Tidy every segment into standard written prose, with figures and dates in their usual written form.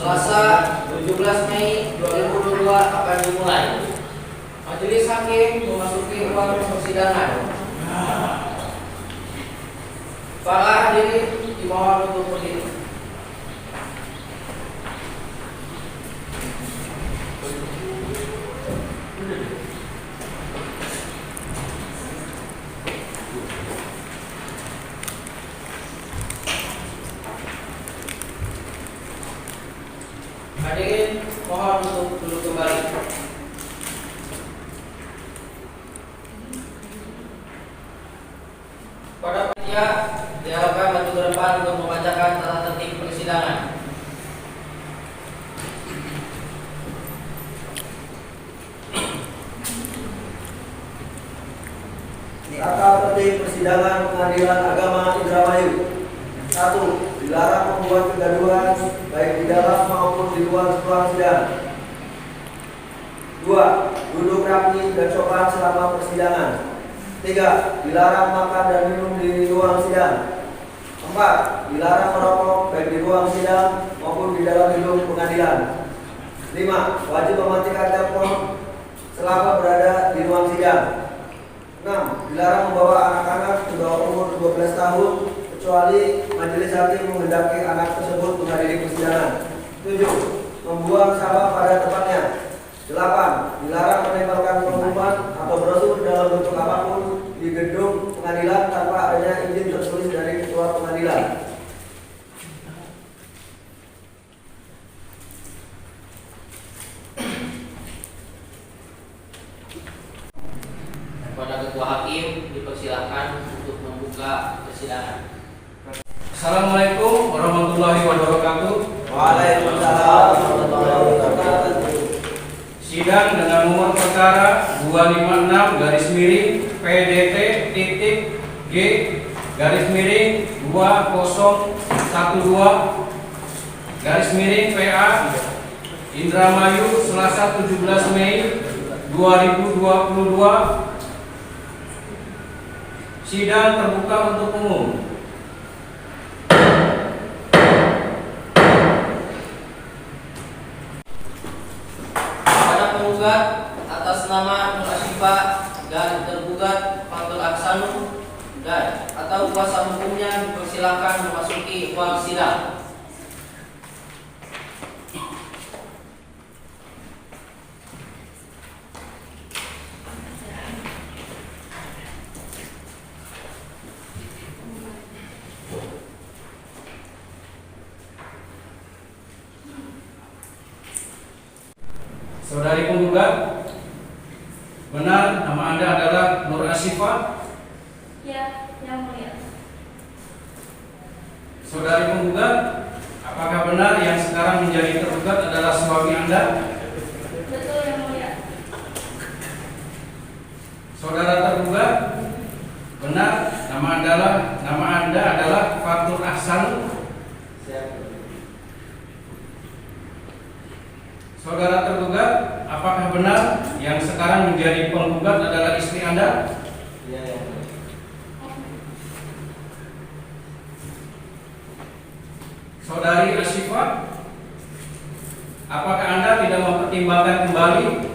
Selasa 17 Mei 2022 akan dimulai. Majelis Hakim memasuki ruang persidangan. Para hadirin dimohon untuk berdiri. Hadirin mohon untuk duduk kembali. Pada panitia diharapkan maju ke depan untuk membacakan tata tertib persidangan. Tata tertib persidangan Pengadilan Agama Indramayu. 1. Dilarang membuat kegaduhan baik di dalam maupun di luar ruang sidang. 2. Duduk rapi dan sopan selama persidangan. 3. Dilarang makan dan minum di ruang sidang. 4. Dilarang merokok baik di ruang sidang maupun di dalam gedung pengadilan. 5. Wajib mematikan telepon selama berada di ruang sidang. 6. Dilarang membawa anak-anak di bawah umur 12 tahun kecuali majelis hakim menghendaki anak tersebut menghadiri persidangan. 7. Membuang sampah pada tempatnya. 8. Dilarang menempelkan pengumuman atau brosur dalam bentuk apapun di gedung pengadilan tanpa adanya izin tertulis dari ketua pengadilan. Kepada Ketua Hakim dipersilahkan untuk membuka persidangan. Assalamualaikum warahmatullahi wabarakatuh. Waalaikumsalam warahmatullahi wabarakatuh. Sidang dengan nomor perkara 256 garis miring PDT titik G garis miring 2012 garis miring PA Indramayu Selasa 17 Mei 2022. Sidang terbuka untuk umum. Atas nama Nur Asyifa dan tergugat Fatul Aksanu dan atau kuasa hukumnya dipersilakan memasuki ruang sidang. Saudari penggugat, benar nama Anda adalah Nur Asyifa? Ya, yang mulia. Saudari penggugat, apakah benar yang sekarang menjadi tergugat adalah suami Anda? Betul, yang mulia. Saudara tergugat, benar nama Anda adalah Fatul Ahsan? Saudara tergugat, apakah benar yang sekarang menjadi penggugat adalah istri Anda? Iya. Saudari Asyifa, apakah Anda tidak mempertimbangkan kembali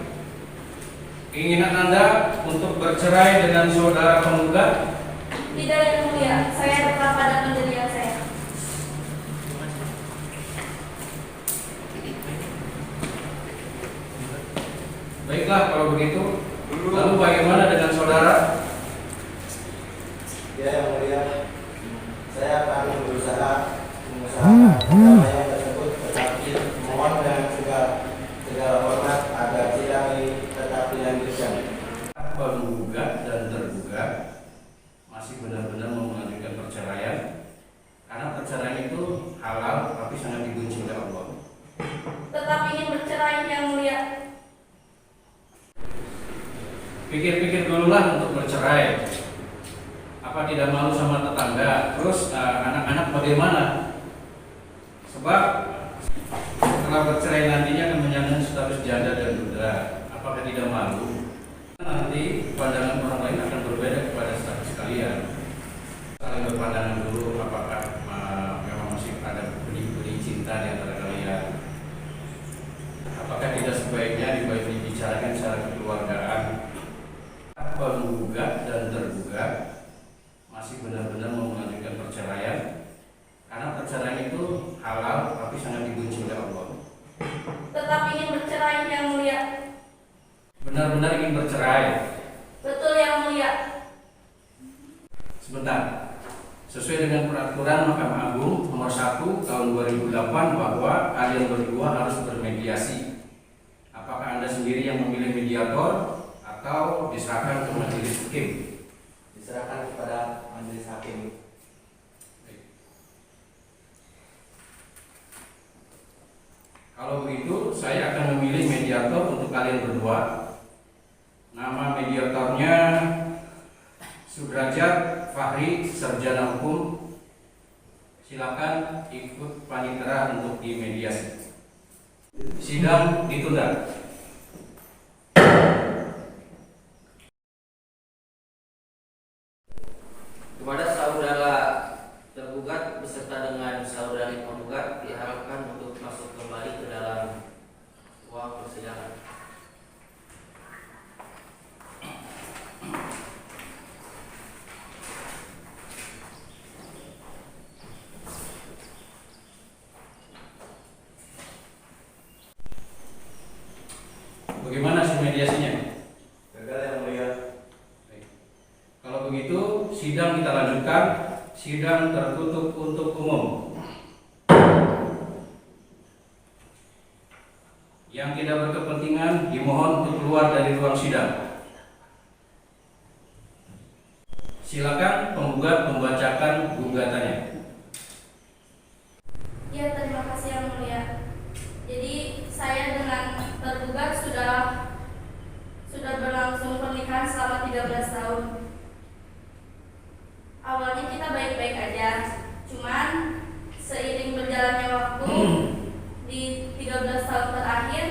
keinginan Anda untuk bercerai dengan saudara penggugat? Tidak, yang mulia. Saya tetap pada pendirian saya. Baiklah kalau begitu, lalu bagaimana dengan saudara? Ya, yang mulia. Saya akan berusaha mengusahakan upaya tersebut, tetapi mohon dengan segala hormat agar sidang ini tetap dilanjutkan. Penggugat dan tergugat masih benar-benar mengajukan perceraian karena perceraian itu halal tapi sangat dibenci oleh Allah. Tetap ingin bercerai, yang mulia. Pikir-pikir dululah untuk bercerai. Apa tidak malu sama tetangga? Terus anak-anak bagaimana? Sebab setelah bercerai nantinya akan menyandang status janda dan duda. Apakah tidak malu? Nanti pandangan orang lain akan berbeda kepada status kalian. Saling berpandangan dulu apakah memang masih ada benih-benih cinta di antara kalian. tidak sebaiknya dibicarakan secara kekeluargaan. Penggugat dan tergugat masih benar-benar mau melanjutkan perceraian, karena perceraian itu halal tapi sangat dibenci oleh Allah. Tetap ingin bercerai Yang Mulia. Benar-benar ingin bercerai. Betul Yang Mulia. Sebentar. Sesuai dengan peraturan Mahkamah Agung nomor 1 tahun 2008 bahwa kalian berdua harus bermediasi. Apakah Anda sendiri yang memilih mediator atau diserahkan ke majelis hakim? Diserahkan kepada majelis hakim. Kalau begitu, saya akan memilih mediator untuk kalian berdua. Nama mediatornya Sudrajat Fahri, sarjana hukum. Silakan ikut panitera untuk dimediasi. Sidang ditunda. Kepada saudara tergugat beserta dengan saudari penggugat diharapkan untuk masuk kembali ke dalam ruang persidangan. Bagaimana sih mediasinya? Gagal Yang Mulia. Baik. Kalau begitu, sidang kita lanjutkan. Sidang tertutup untuk umum. Yang tidak berkepentingan dimohon untuk keluar dari ruang sidang. Silakan penggugat membacakan gugatannya. Ya, terima kasih Yang Mulia. Jadi saya dengan tergugat sudah berlangsung pernikahan selama 13 tahun. Awalnya kita baik-baik aja, cuman seiring berjalannya waktu di 13 tahun terakhir,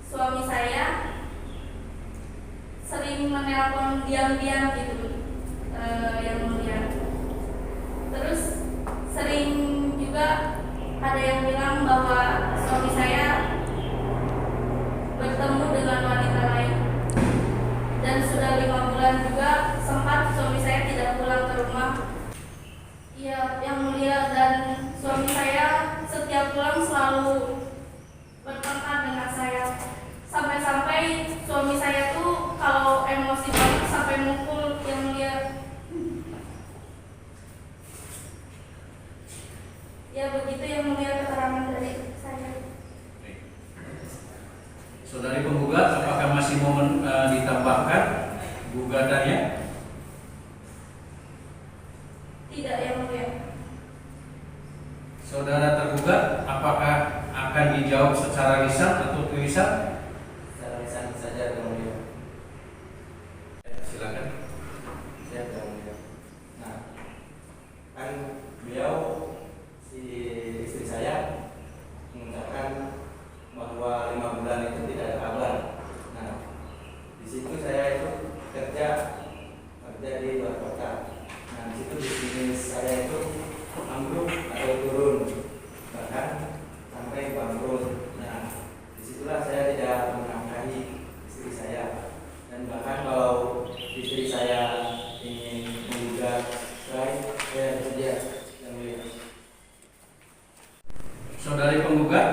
suami saya sering menelpon diam-diam gitu, Yang Mulia. Terus sering juga ada yang bilang bahwa suami saya bertemu dengan wanita lain, dan sudah 5 bulan juga sempat suami saya tidak pulang ke rumah. Iya, Yang Mulia, dan suami saya setiap pulang selalu bertengkar dengan saya. Sampai-sampai suami saya tuh kalau emosi banget sampai mukul, Yang Mulia. Ya begitu Yang Mulia keterangan dari saya. Saudari penggugat, apakah masih mau ditambahkan gugatannya? Tidak Yang Mulia. Saudara tergugat, apakah akan dijawab secara lisan atau tulisan? Secara lisan saja Yang Mulia. Silakan. Siap Yang Mulia. Nah, kan beliau si istri saya mengucapkan bahwa 5 bulan itu tidak ada kabar. Nah, di situ saya itu kerja di luar kota. Nah, di situ bisnis saya itu ambruk atau turun, bahkan sampai bangkrut. Nah, disitulah saya tidak menafkahi istri saya, dan bahkan kalau istri saya ingin menggugat saya saja yang mulia. Saudari penggugat,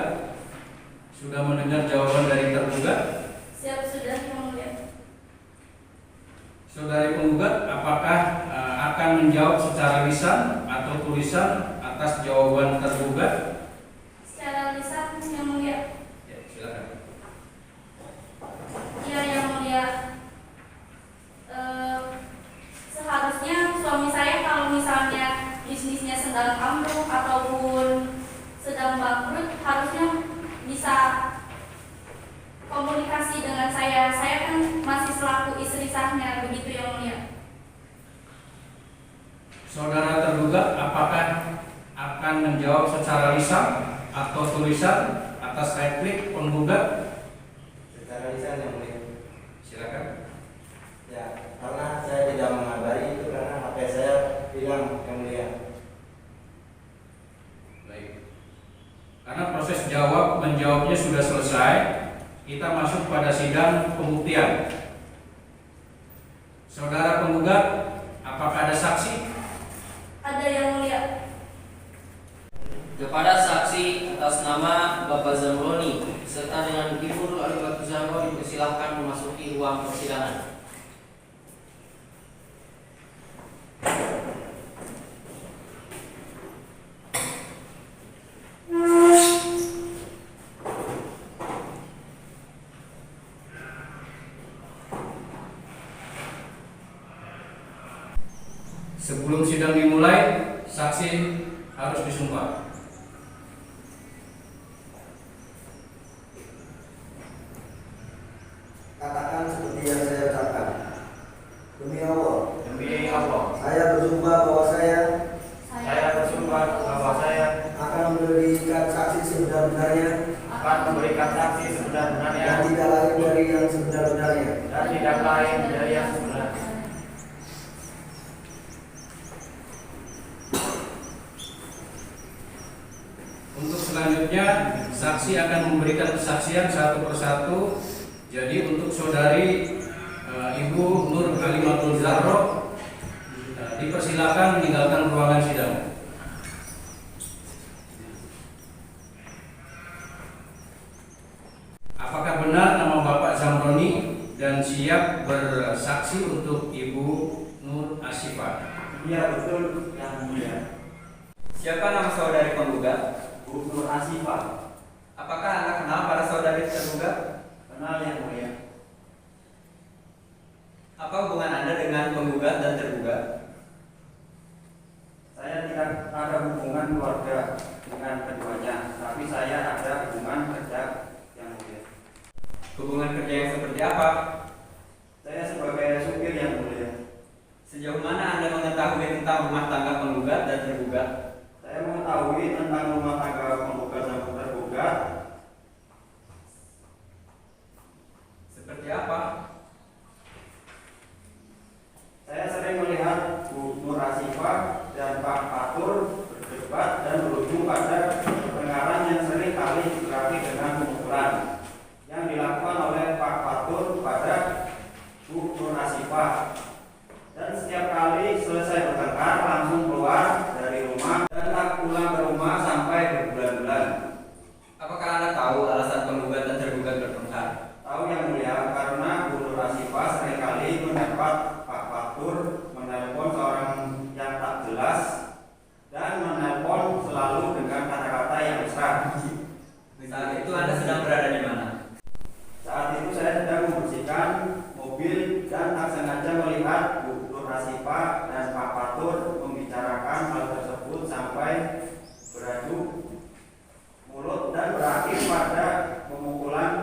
sudah mendengar jawaban dari tergugat? Siap sudah Yang Mulia. Saudari penggugat, apakah akan menjawab secara lisan atau tulisan atas jawaban tergugat? Secara lisan Yang Mulia. Ya, silakan. Iya Yang Mulia. Seharusnya suami saya kalau misalnya bisnisnya sedang ambruk ataupun sedang bangkrut, harusnya bisa komunikasi dengan saya. Saya kan masih selaku istri sahnya, begitu Yang Mulia. Saudara tergugat, apakah akan menjawab secara lisan atau tulisan atas replik penggugat? Secara lisan yang mulia. Silakan. Ya, karena saya tidak mengabari itu karena HP saya hilang yang mulia. Baik. Karena proses menjawabnya sudah selesai, kita masuk pada sidang pembuktian. Saudara penggugat, apakah ada saksi? Ada yang mulia. Kepada saksi atas nama Bapak Zamroni serta dengan Ibu Nur Alimatul Zahro dipersilahkan memasuki ruang persidangan. Sebelum sidang dimulai, saksi harus disumpah. Katakan seperti yang saya ucapkan. Demi Allah, Demi Allah, saya bersumpah bahwa saya saya bersumpah bahwa saya akan memberikan saksi sebenar-benarnya akan memberikan saksi dan sebenar-benarnya tidak lain dari yang sebenar-benarnya. dan tidak lain dari yang sebenarnya. Untuk selanjutnya, saksi akan memberikan kesaksian satu persatu. Jadi untuk saudari Ibu Nur Alimatul Zahro dipersilakan meninggalkan ruangan sidang. Apakah benar nama Bapak Zamroni dan siap bersaksi untuk Ibu Nur Asifah? Iya betul yang mulia. Siapa nama saudari penggugat? Bu Nur Asifah. Apakah Anda kenal para saudari tergugat? Kenal yang mulia. Apa hubungan Anda dengan penggugat dan tergugat? Saya tidak ada hubungan keluarga dengan keduanya, tapi saya ada hubungan kerja yang mulia. Hubungan kerja yang seperti apa? Saya sebagai supir yang mulia. Sejauh mana Anda mengetahui tentang rumah tangga penggugat dan tergugat? Saya mengetahui tentang rumah tangga penggugat dan tergugat. Seperti apa? Saya sering melihat Bu Nur Asifah dan Pak Fatur berdebat dan berujung pada pertengkaran yang sering kali berakhir dengan pemukulan yang dilakukan oleh Pak Fatur pada Bu Nur Asifah. Dan setiap kali selesai bertengkar langsung keluar dari rumah dan tak pulang ke rumah sampai berbulan-bulan. Apakah Anda tahu alasan penggugat dan tergugat bertengkar? Tahu yang mulia, karena Bu Nur Asifah seringkali mendapat Pak Fatur menelpon seorang yang tak jelas dan menelpon selalu dengan kata-kata yang mesra. Saat itu Anda sedang berada di mana? Saat itu saya sedang membersihkan mobil dan tak sengaja melihat Bu Nur Asifah dan Pak Fatur membicarakan hal tersebut sampai beradu mulut dan berakhir pada pemukulan.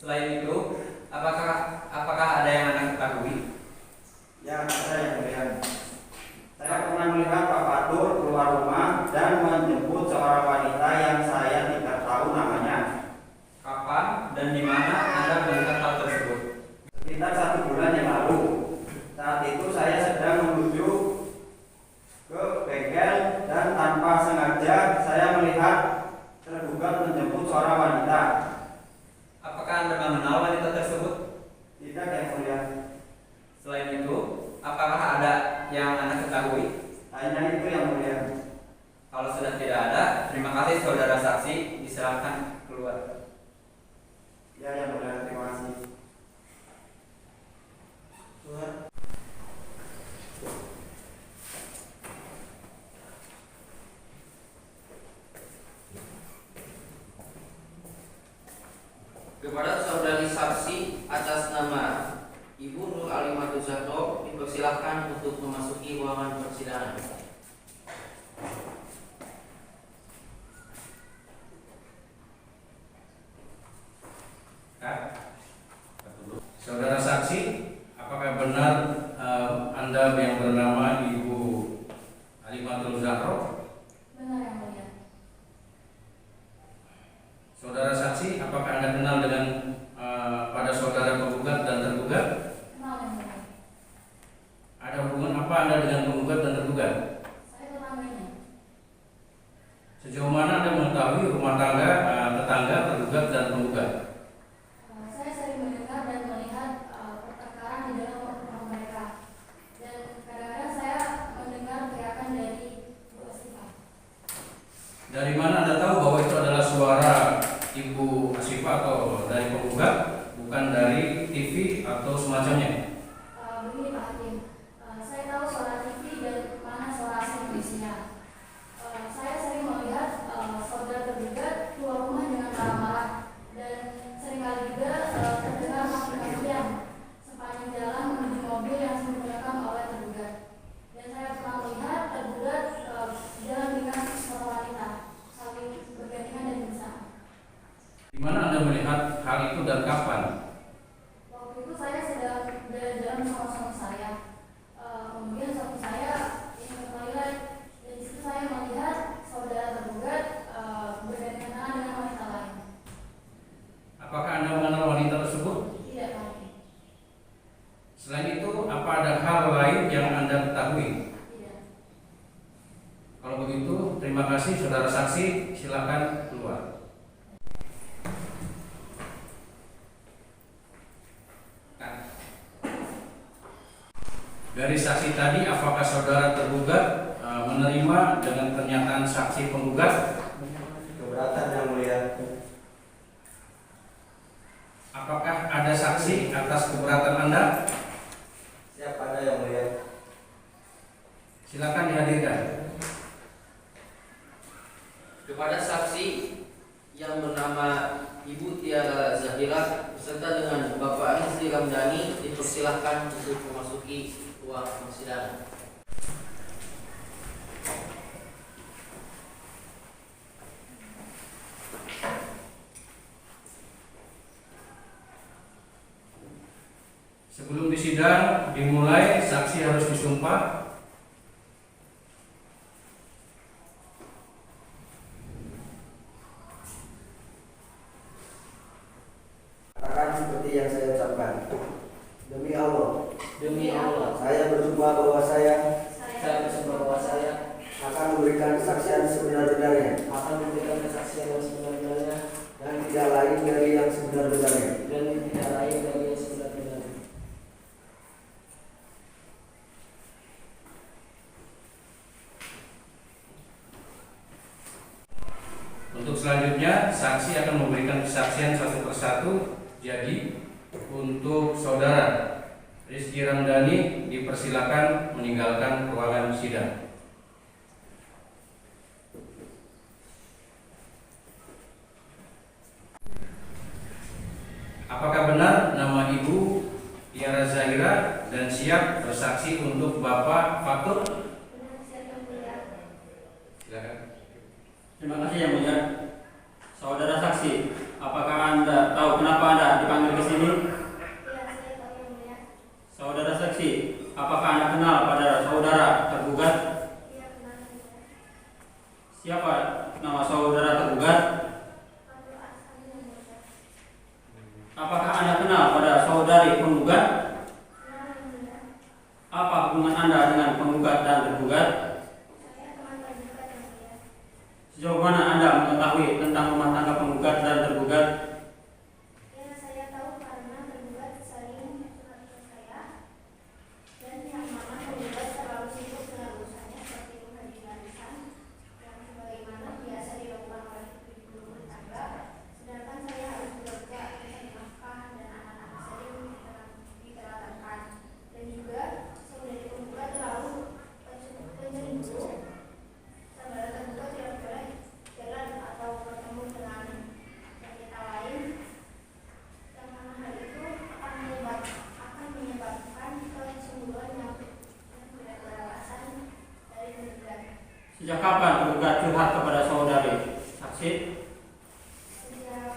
Selain itu, apakah ada yang Anda ketahui? Ya, ada yang melihat. Saya pernah melihat Pak Fatur keluar rumah dan menjemput seorang wanita yang saya tidak tahu namanya. Kapan dan di mana Anda melihat hal tersebut? Sekitar 1 bulan yang lalu. Saat itu saya sedang menuju ke bengkel dan tanpa sengaja saya melihat tergugat menjemput seorang wanita. Apakah Anda mengenal wanita tersebut? Tidak yang mulia. Selain itu, apakah ada yang Anda ketahui? Hanya itu yang mulia. Kalau sudah tidak ada, terima kasih saudara saksi, diserahkan keluar. Ya yang mulia, terima kasih. Kepada saudari saksi atas nama Ibu Nur Alimatul Zahro dipersilahkan untuk memasuki ruangan persidangan. Saudara saksi, apakah benar Anda yang bernama Ibu Alimatul Zahro? Benar yang mulia. Saudara saksi, apakah Anda kenal dengan pada saudara penggugat dan tergugat? Kenal yang mulia. Ada hubungan apa Anda dengan penggugat dan tergugat? Dari mana Anda tahu bahwa itu adalah suara Ibu Asifah atau dari penggugat, bukan dari TV atau semacamnya? Begini Pak Hakim, saya tahu suara TV dan mana suara asli isinya. Saya sering melihat saudara tergugat keluar rumah dengan marah-marah dan seringkali juga terdengar maki-makian sepanjang jalan menuju mobil yang digunakan oleh tergugat. Dan saya pernah melihat tergugat jalan dengan seorang wanita saling bergandengan dan bersama. Di mana Anda melihat hal itu dan kapan? Waktu itu saya sedang berjalan sama suami saya. Kemudian suami saya ingin ke toilet dan di situ saya melihat saudara tergugat bergandengan tangan dengan wanita lain. Apakah Anda mengenal wanita tersebut? Tidak tahu. Selain itu, apa ada hal lain yang Anda ketahui? Tidak. Kalau begitu, terima kasih saudara saksi, silakan keluar. Dari saksi tadi, apakah saudara tergugat menerima dengan pernyataan saksi penggugat? Keberatan Yang Mulia. Apakah ada saksi atas keberatan Anda? Siap ada Yang Mulia. Silakan dihadirkan. Kepada saksi yang bernama Ibu Tiara Zahira beserta dengan Bapak Rizky Ramdhani dipersilahkan untuk memasuki ruang persidangan. Sebelum disidang dimulai, saksi harus disumpah. Katakan seperti yang saya ucapkan. Demi Allah, Demi Allah, saya bersumpah bahwa saya saya bersumpah bahwa saya akan memberikan kesaksian sebenar-benarnya akan memberikan kesaksian yang sebenar-benarnya dan tidak lain dari yang sebenar-benarnya. dan tidak lain dari yang sebenar-benarnya. Untuk selanjutnya, saksi akan memberikan kesaksian satu persatu. Jadi, untuk saudara Rizky Ramdhani dipersilakan meninggalkan ruangan sidang. Apakah benar nama Ibu Tiara Zahira dan siap bersaksi untuk Bapak Fatur? Benar, siap Yang Mulia. Silakan. Terima kasih Yang Mulia. Saudara saksi, apakah Anda tahu kenapa Anda dipanggil ke sini? Iya, saya tahu Yang Mulia. Saudara saksi, apakah Anda kenal pada saudara tergugat? Iya, benar Yang Mulia. Siapa nama saudara tergugat? Fatur Aksan Yang Mulia. Apakah Anda kenal pada saudari penggugat? Benar Yang Mulia. Apa hubungan Anda dengan penggugat dan tergugat? Saya teman tergugat Yang Mulia. Sejauh mana Anda mengetahui tentang rumah tangga penggugat dan tergugat? Ya, saya tahu karena tergugat sering curhat ke saya dan yang mana tergugat terlalu sibuk dengan urusannya seperti menghadiri arisan yang sebagaimana biasa dilakukan oleh ibu rumah tangga, sedangkan saya harus bekerja mencari nafkah dan anak-anak saya diterlantarkan. Dan juga saudari tergugat terlalu pencemburu. Saudara tergugat tidak boleh jalan atau bertemu dengan wanita lain, yang mana hal itu akan menyebabkan kecemburuan yang tidak beralasan dari tergugat. Sejak kapan tergugat curhat kepada saudari? Saksi, Sejak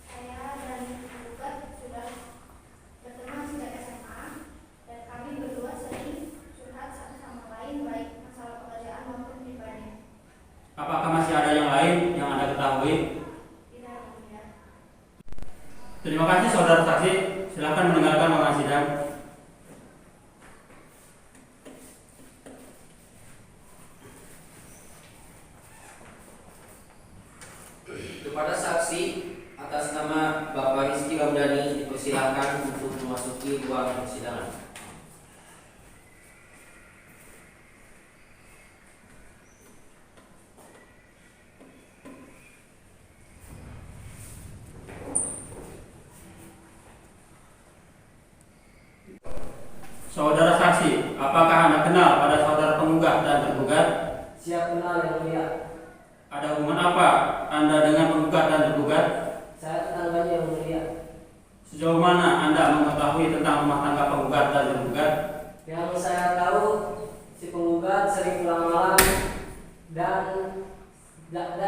saya dan tergugat sudah berteman sejak SMA dan kami berdua sering curhat satu sama lain baik masalah pekerjaan maupun pribadi. apakah masih ada yang lain yang Anda ketahui? Tidak Yang Mulia. Terima kasih saudara saksi, silakan meninggalkan ruangan sidang. Kepada saksi atas nama Bapak Rizky Ramdhani dipersilakan untuk memasuki ruang persidangan. Siap kenal yang mulia. Ada hubungan apa Anda dengan penggugat dan tergugat? Saya tetangganya yang mulia. Sejauh mana Anda mengetahui tentang rumah tangga penggugat dan tergugat? Yang saya tahu, si penggugat sering pulang malam dan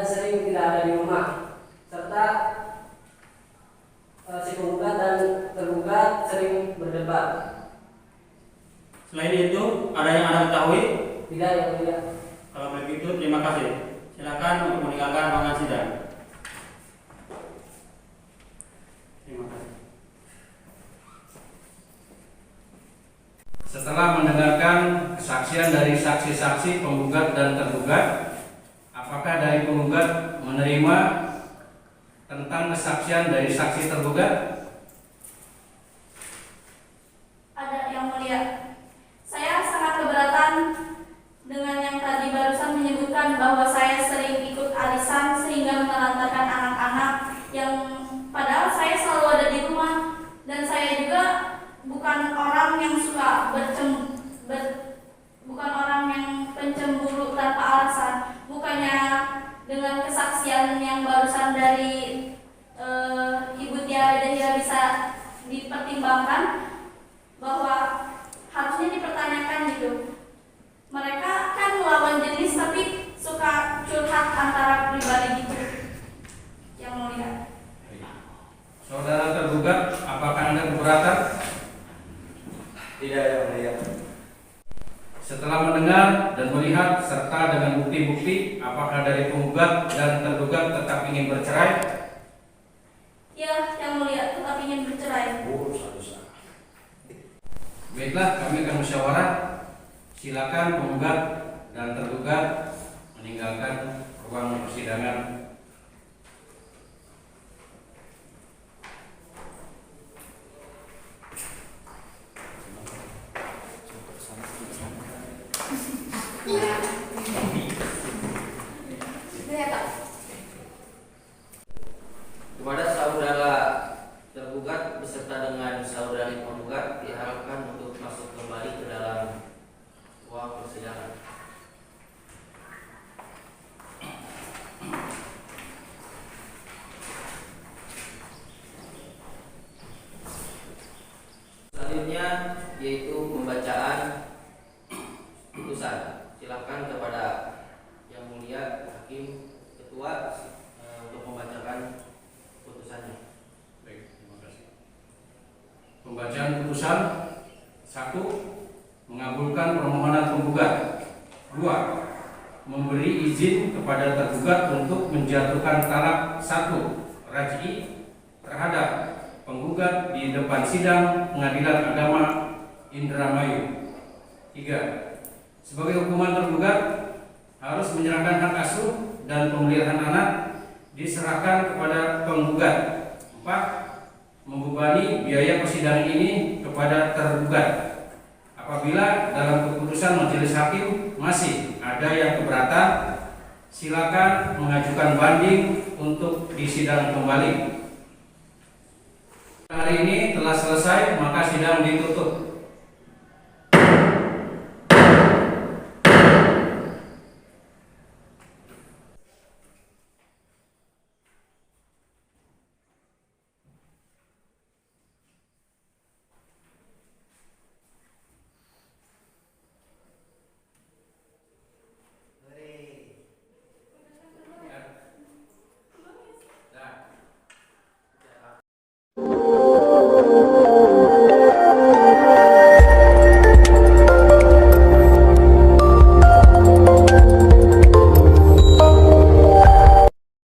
sering tidak ada di rumah, serta si penggugat dan tergugat sering berdebat. Selain itu, ada yang Anda ketahui? Tidak yang mulia. Kalau begitu, terima kasih. Silakan untuk meninggalkan ruangan sidang. Terima kasih. Setelah mendengarkan kesaksian dari saksi-saksi penggugat dan tergugat, apakah dari penggugat menerima tentang kesaksian dari saksi tergugat? Ada yang mulia. Saya sangat keberatan dengan yang tadi barusan menyebutkan bahwa saya sering ikut arisan sehingga menelantarkan anak-anak yang padahal saya selalu ada di rumah, dan saya juga bukan orang yang suka bukan orang yang pencemburu tanpa alasan. Bukannya dengan kesaksian yang barusan dari Ibu Tia Zahira bisa dipertimbangkan bahwa harusnya dipertanyakan gitu. Mereka kan lawan jenis tapi suka curhat antara pribadi gitu. Yang mulia. Saudara tergugat, apakah Anda keberatan? Tidak yang mulia. Setelah mendengar dan melihat serta dengan bukti-bukti, apakah dari penggugat dan tergugat tetap ingin bercerai? Ya, yang mulia, tetap ingin bercerai. Baiklah, kami akan musyawarah. Silakan penggugat dan tergugat meninggalkan ruang persidangan. Kepada saudara tergugat beserta dengan saudari penggugat diharapkan untuk masuk kembali ke dalam ruang persidangan. Selanjutnya yaitu pembacaan putusan. Silakan kepada yang mulia hakim ketua untuk membacakan putusannya. Baik, terima kasih. Pembacaan putusan. 1. Mengabulkan permohonan penggugat. 2. Memberi izin kepada tergugat untuk menjatuhkan talak 1 raj'i terhadap penggugat di depan sidang Pengadilan Agama Indramayu. 3. Sebagai hukuman tergugat harus menyerahkan hak asuh dan pemeliharaan anak diserahkan kepada penggugat. 4. Membebani biaya persidangan ini kepada tergugat. Apabila dalam keputusan majelis hakim masih ada yang keberatan, silakan mengajukan banding untuk disidang kembali. Hari ini telah selesai, maka sidang ditutup.